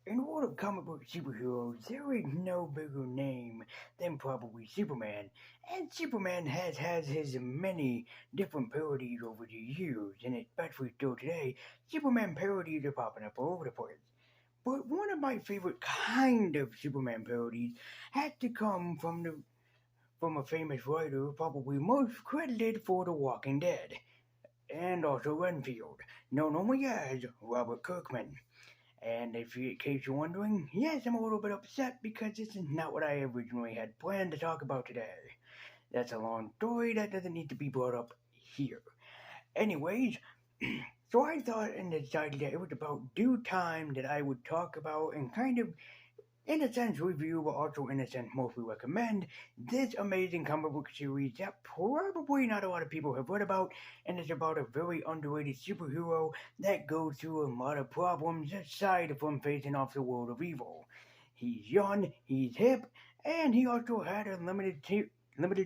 In the world of comic book superheroes, there is no bigger name than probably Superman. And Superman has his many different parodies over the years, and especially still today, Superman parodies are popping up all over the place. But one of my favorite kind of Superman parodies has to come from a famous writer, probably most credited for The Walking Dead, and also Renfield, known only as Robert Kirkman. And in case you're wondering, yes, I'm a little bit upset because this is not what I originally had planned to talk about today. That's a long story that doesn't need to be brought up here. Anyways, so I thought and decided that it was about due time that I would talk about and kind of, in a sense, review, but also in a sense, mostly recommend this amazing comic book series that probably not a lot of people have read about, and it's about a very underrated superhero that goes through a lot of problems aside from facing off the world of evil. He's young, he's hip, and he also had a limited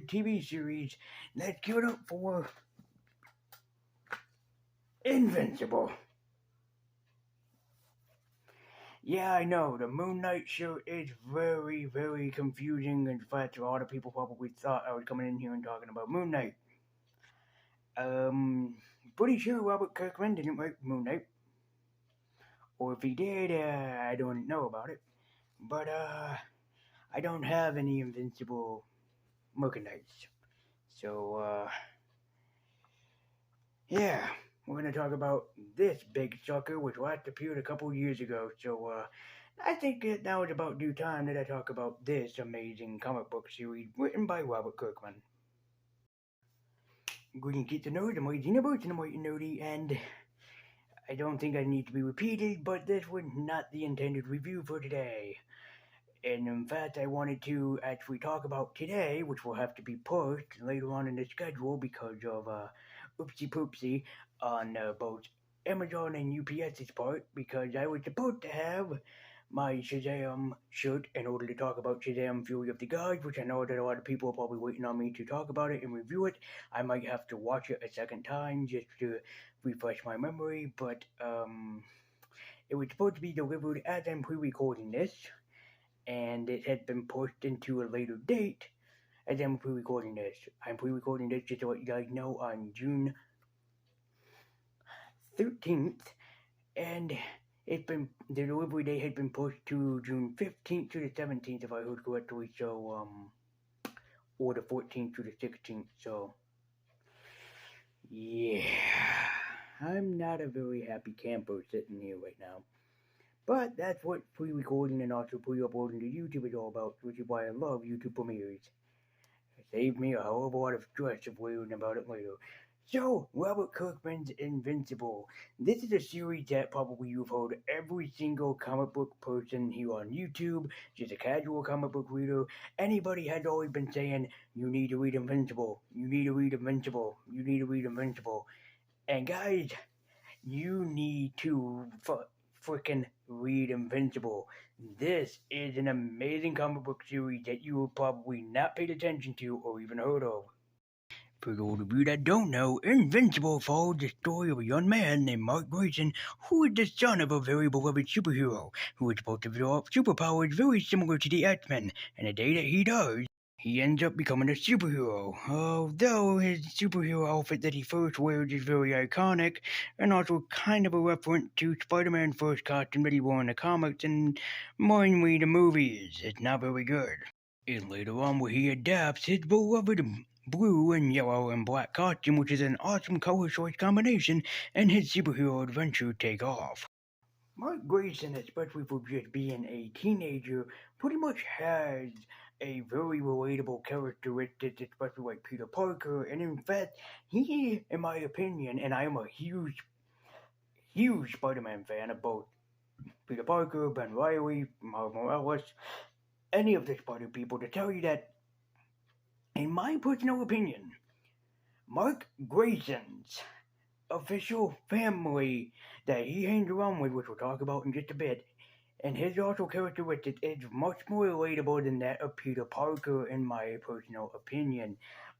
TV series. Let's give it up for Invincible. Yeah, I know. The Moon Knight show is very, very confusing. In fact, a lot of people probably thought I was coming in here and talking about Moon Knight. Um, Pretty sure Robert Kirkman didn't write Moon Knight. Or if he did, I don't know about it. But, I don't have any Invincible merchandise. So, yeah. We're gonna talk about this big sucker, which last appeared a couple years ago. So, I think that now is about due time that I talk about this amazing comic book series written by Robert Kirkman. Greetings, kids and nerds, I'm Wade Universe, and I'm White and Nerdy, and I don't think I need to be repeated, but this was not the intended review for today. And in fact, I wanted to actually talk about today, which will have to be pushed later on in the schedule because of oopsie poopsie on both Amazon and UPS's part, because I was supposed to have my Shazam shirt in order to talk about Shazam Fury of the Gods, which I know that a lot of people are probably waiting on me to talk about it and review it. I might have to watch it a second time just to refresh my memory, but it was supposed to be delivered as I'm pre-recording this, and it had been pushed into a later date as I'm pre-recording this. I'm pre-recording this just to let you guys know on June 13th, and the delivery date had been pushed to June 15th to the 17th, if I heard correctly. So or the 14th to the 16th. So yeah, I'm not a very happy camper sitting here right now. But that's what pre-recording and also pre-uploading to YouTube is all about, which is why I love YouTube premieres. It saved me a hell of a lot of stress of worrying about it later. So, Robert Kirkman's Invincible. This is a series that probably you've heard every single comic book person here on YouTube, just a casual comic book reader. Anybody has always been saying, you need to read Invincible, you need to read Invincible, you need to read Invincible. And guys, you need to freaking read Invincible. This is an amazing comic book series that you have probably not paid attention to or even heard of. For those of you that don't know, Invincible follows the story of a young man named Mark Grayson, who is the son of a very beloved superhero, who is supposed to develop superpowers very similar to the X-Men, and the day that he does, he ends up becoming a superhero, although his superhero outfit that he first wears is very iconic, and also kind of a reference to Spider-Man's first costume that he wore in the comics and mainly the movies. It's not very good. And later on, where he adapts his beloved blue and yellow and black costume, which is an awesome color choice combination, and his superhero adventure take off. Mark Grayson, especially for just being a teenager, pretty much has a very relatable characteristic, especially like Peter Parker, and in fact, he, in my opinion, and I am a huge Spider-Man fan of both Peter Parker, Ben Riley, Miles Morales, any of the Spider people, to tell you that, in my personal opinion, Mark Grayson's official family that he hangs around with, which we'll talk about in just a bit, and his also characteristic is much more relatable than that of Peter Parker, in my personal opinion.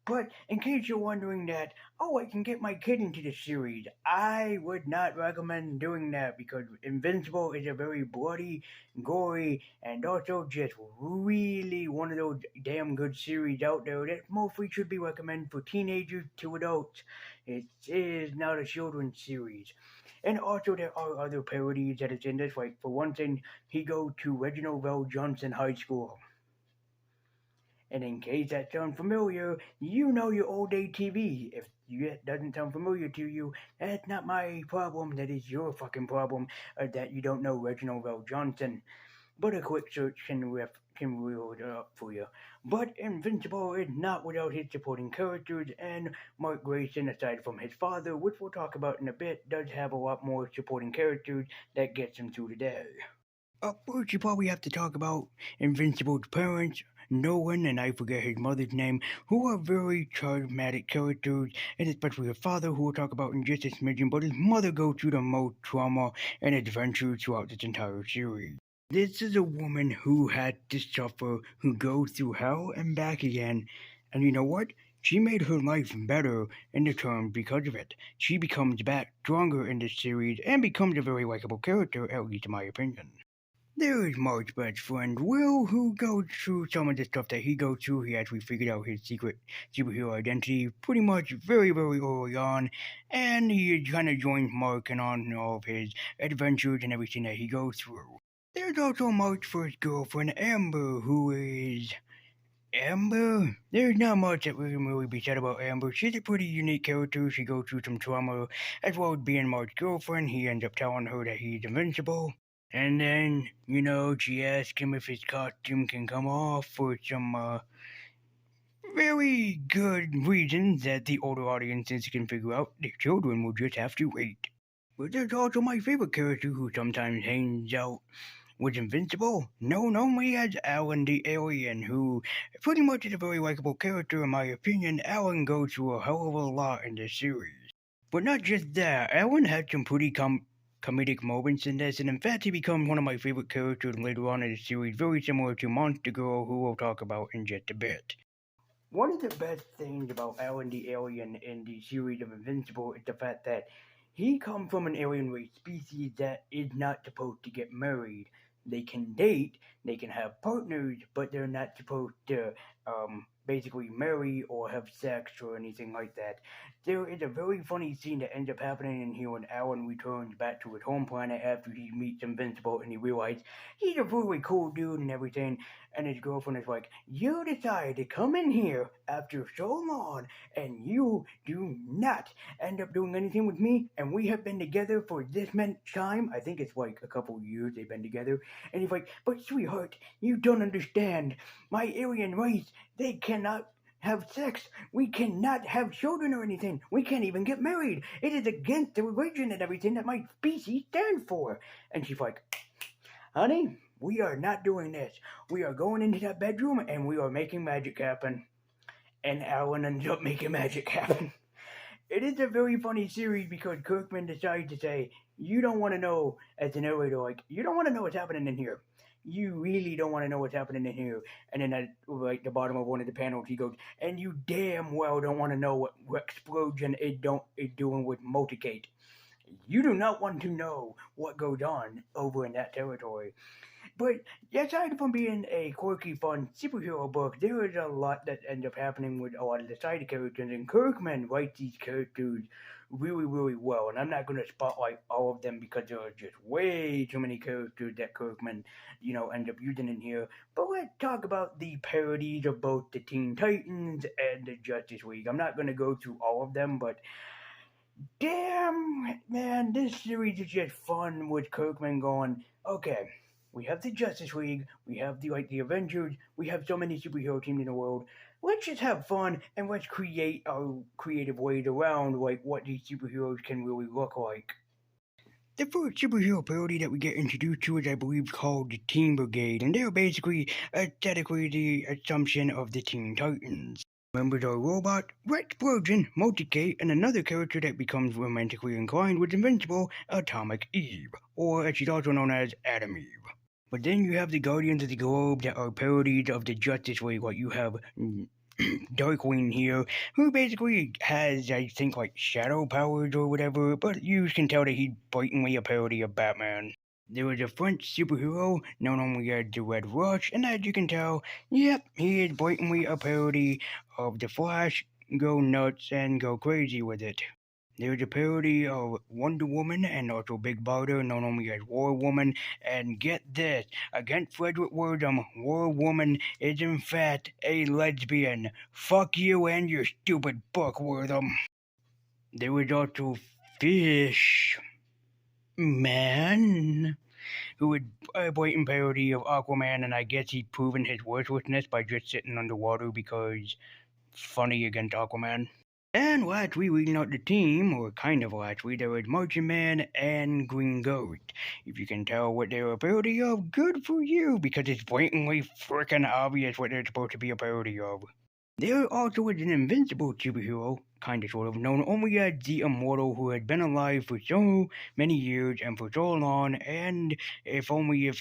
But in case you're wondering that, oh, I can get my kid into the series, I would not recommend doing that because Invincible is a very bloody, gory, and also just really one of those damn good series out there that mostly should be recommended for teenagers to adults. It is not a children's series. And also there are other parodies that is in this. Like for one thing, he go to Reginald Vell Johnson High School. And in case that sounds familiar, you know your old day TV. If it doesn't sound familiar to you, that's not my problem. That is your fucking problem that you don't know Reginald Vell Johnson. But a quick search can reel it up for you. But Invincible is not without his supporting characters, and Mark Grayson, aside from his father, which we'll talk about in a bit, does have a lot more supporting characters that gets him through the day. First, you probably have to talk about Invincible's parents, Nolan, and I forget his mother's name, who are very charismatic characters, and especially her father, who we'll talk about in just a smidgen, but his mother goes through the most trauma and adventures throughout this entire series. This is a woman who had to suffer, who goes through hell and back again, and you know what? She made her life better in the term because of it. She becomes back stronger in this series and becomes a very likable character, at least in my opinion. There is Mark's best friend, Will, who goes through some of the stuff that he goes through. He actually figured out his secret superhero identity pretty much very, very early on, and he kind of joins Mark in on all of his adventures and everything that he goes through. There's also Mark's first girlfriend, Amber, who is Amber? There's not much that we can really be said about Amber. She's a pretty unique character. She goes through some trauma as well as being Mark's girlfriend. He ends up telling her that he's invincible. And then, she asks him if his costume can come off for some very good reasons that the older audiences can figure out. The children will just have to wait. But there's also my favorite character who sometimes hangs out was Invincible, known only as Alan the Alien, who pretty much is a very likable character in my opinion. Alan goes through a hell of a lot in this series. But not just that, Alan had some pretty comedic moments in this, and in fact he becomes one of my favorite characters later on in the series, very similar to Monster Girl, who we'll talk about in just a bit. One of the best things about Alan the Alien in the series of Invincible is the fact that he comes from an alien race species that is not supposed to get married. They can date, they can have partners, but they're not supposed to basically marry or have sex or anything like that. There is a very funny scene that ends up happening in here when Alan returns back to his home planet after he meets Invincible and he realizes he's a really cool dude and everything. And his girlfriend is like, "You decided to come in here after so long and you do not end up doing anything with me, and we have been together for this many time." I think it's like a couple years they've been together. And he's like, "But sweetheart, you don't understand. My alien race, they cannot have sex. We cannot have children or anything. We can't even get married. It is against the religion and everything that my species stands for." And she's like, "Honey, we are not doing this. We are going into that bedroom and we are making magic happen." And Alan ends up making magic happen. It is a very funny series because Kirkman decides to say, "You don't want to know," as the narrator, like, "You don't want to know what's happening in here. You really don't want to know what's happening in here." And then at like the bottom of one of the panels, he goes, "And you damn well don't want to know what explosion is doing with Multicate. You do not want to know what goes on over in that territory." But aside from being a quirky, fun superhero book, there is a lot that ends up happening with a lot of the side characters, and Kirkman writes these characters really, really well. And I'm not going to spotlight all of them because there are just way too many characters that Kirkman, end up using in here. But let's talk about the parodies of both the Teen Titans and the Justice League. I'm not going to go through all of them, but damn, man, this series is just fun with Kirkman going, "Okay, we have the Justice League, we have the Avengers, we have so many superhero teams in the world. Let's just have fun and let's create our creative ways around what these superheroes can really look like." The first superhero parody that we get introduced to is, I believe, called the Teen Brigade, and they're basically aesthetically the assumption of the Teen Titans. Members are Robot, Rex Virgin, Multicate, and another character that becomes romantically inclined with Invincible, Atomic Eve, or as she's also known as Atom Eve. But then you have the Guardians of the Globe that are parodies of the Justice League. Like you have Darkwing here, who basically has, I think, like shadow powers or whatever, but you can tell that he's blatantly a parody of Batman. There was a French superhero known only as the Red Rush, and as you can tell, yep, he is blatantly a parody of the Flash. Go nuts and go crazy with it. There's a parody of Wonder Woman and also Big Barda, known only as War Woman. And get this, against Frederick Wordum, War Woman is in fact a lesbian. Fuck you and your stupid book, Wordum. There was also Fish Man, who was a blatant parody of Aquaman, and I guess he'd proven his worthlessness by just sitting underwater because funny against Aquaman. And lastly, leading out the team, or kind of lastly, there was Martian Man and Green Ghost. If you can tell what they're a parody of, good for you, because it's blatantly frickin' obvious what they're supposed to be a parody of. There also was an invincible superhero, kinda sort of, known only as the Immortal, who had been alive for so many years and for so long, and if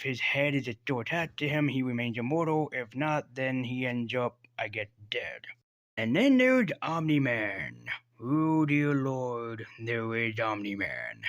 his head is still attached to him, he remains immortal. If not, then he ends up, I guess, dead. And then there's Omni-Man. Oh dear lord, there is Omni-Man.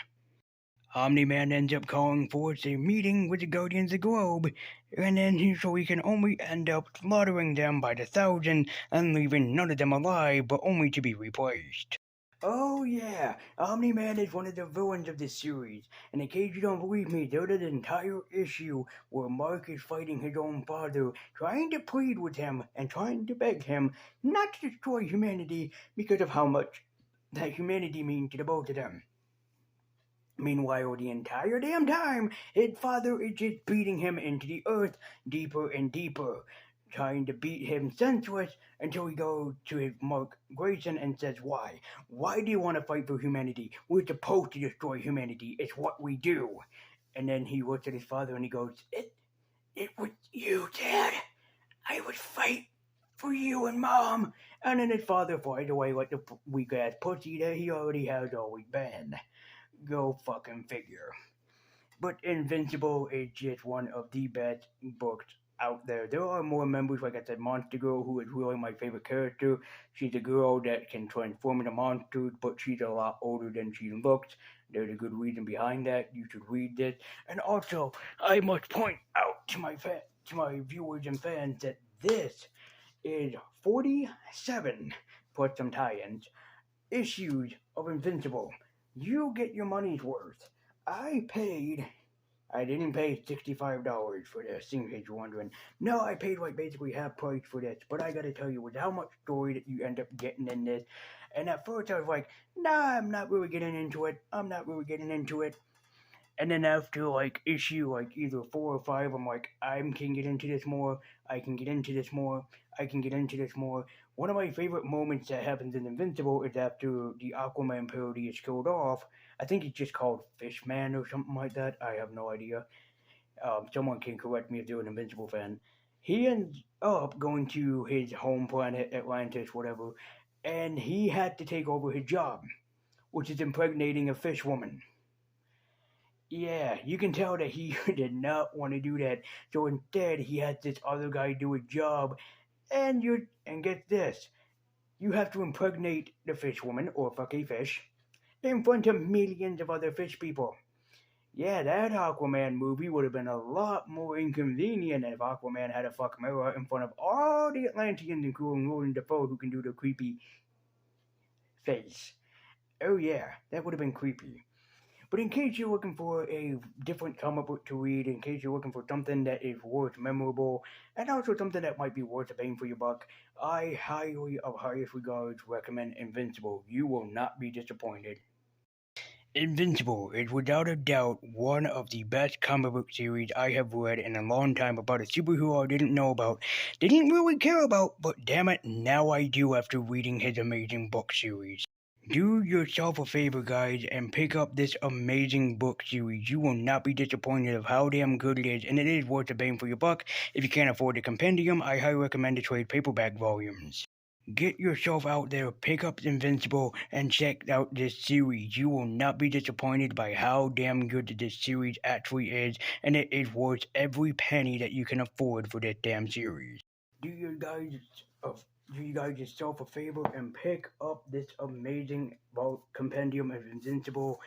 Omni-Man ends up calling forth a meeting with the Guardians of the Globe, and then so he can only end up slaughtering them by the thousand and leaving none of them alive, but only to be replaced. Oh yeah, Omni-Man is one of the villains of this series, and in case you don't believe me, there's an entire issue where Mark is fighting his own father, trying to plead with him and trying to beg him not to destroy humanity because of how much that humanity means to the both of them. Meanwhile, the entire damn time, his father is just beating him into the earth deeper and deeper, trying to beat him senseless until he goes to his Mark Grayson and says, Why? Why do you want to fight for humanity? We're supposed to destroy humanity. It's what we do. And then he looks at his father and he goes, It was you, Dad. I would fight for you and Mom. And then his father flies away like the weak ass pussy that he already has always been. Go fucking figure. But Invincible is just one of the best books out there. There are more members, like I said, Monster Girl, who is really my favorite character. She's a girl that can transform into monsters, but she's a lot older than she looks. There's a good reason behind that. You should read this. And also, I must point out to my viewers and fans that this is 47 plus some tie-ins issues of Invincible. You get your money's worth. I didn't pay $65 for this, in case you're wondering. No, I paid like basically half price for this, but I gotta tell you, with how much story that you end up getting in this, and at first I was like, nah, I'm not really getting into it. And then after like issue like either 4 or 5, I'm like, I can get into this more. One of my favorite moments that happens in Invincible is after the Aquaman parody is killed off. I think it's just called Fishman or something like that. I have no idea. Someone can correct me if they're an Invincible fan. He ends up going to his home planet, Atlantis, whatever, and he had to take over his job, which is impregnating a fish woman. Yeah, you can tell that he did not want to do that. So instead, he had this other guy do a job, and get this, you have to impregnate the fish woman or fuck a fish in front of millions of other fish people. Yeah, that Aquaman movie would have been a lot more inconvenient if Aquaman had a fuck mirror in front of all the Atlanteans, including Willem Dafoe, who can do the creepy face. Oh yeah, that would have been creepy. But in case you're looking for a different comic book to read, in case you're looking for something that is worth memorable, and also something that might be worth a bang for your buck, I highly, of highest regards, recommend Invincible. You will not be disappointed. Invincible is without a doubt one of the best comic book series I have read in a long time about a superhero I didn't know about, didn't really care about, but damn it, now I do after reading his amazing book series. Do yourself a favor, guys, and pick up this amazing book series. You will not be disappointed of how damn good it is, and it is worth a bang for your buck. If you can't afford the compendium, I highly recommend the trade paperback volumes. Get yourself out there, pick up Invincible, and check out this series. You will not be disappointed by how damn good this series actually is, and it is worth every penny that you can afford for this damn series. Do you guys do you guys yourself a favor and pick up this amazing compendium of Invincible.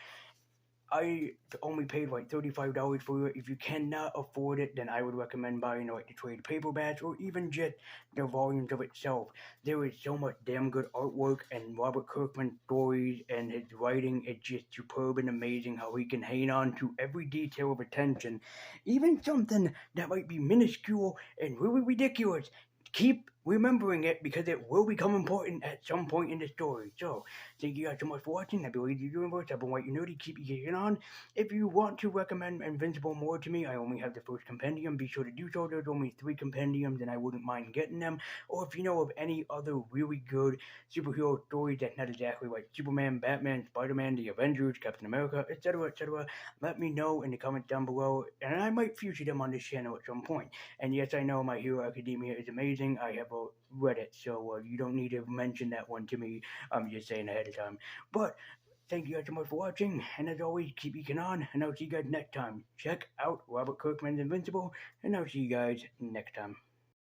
I only paid like $35 for it. If you cannot afford it, then I would recommend buying like the trade paperbacks or even just the volumes of itself. There is so much damn good artwork and Robert Kirkman stories, and his writing is just superb and amazing. How he can hang on to every detail of attention, even something that might be minuscule and really ridiculous. Keep remembering it because it will become important at some point in the story. So, thank you guys so much for watching. I believe the universe. I've been White and Nerdy. Keep you kicking on. If you want to recommend Invincible more to me, I only have the first compendium. Be sure to do so. There's only 3 compendiums, and I wouldn't mind getting them. Or if you know of any other really good superhero stories that's not exactly like Superman, Batman, Spider-Man, the Avengers, Captain America, etc., let me know in the comments down below, and I might feature them on this channel at some point. And yes, I know My Hero Academia is amazing. I have read it, so you don't need to mention that one to me. I'm just saying ahead of time. But thank you guys so much for watching, and as always, keep eking on, and I'll see you guys next time. Check out Robert Kirkman's Invincible, and I'll see you guys next time.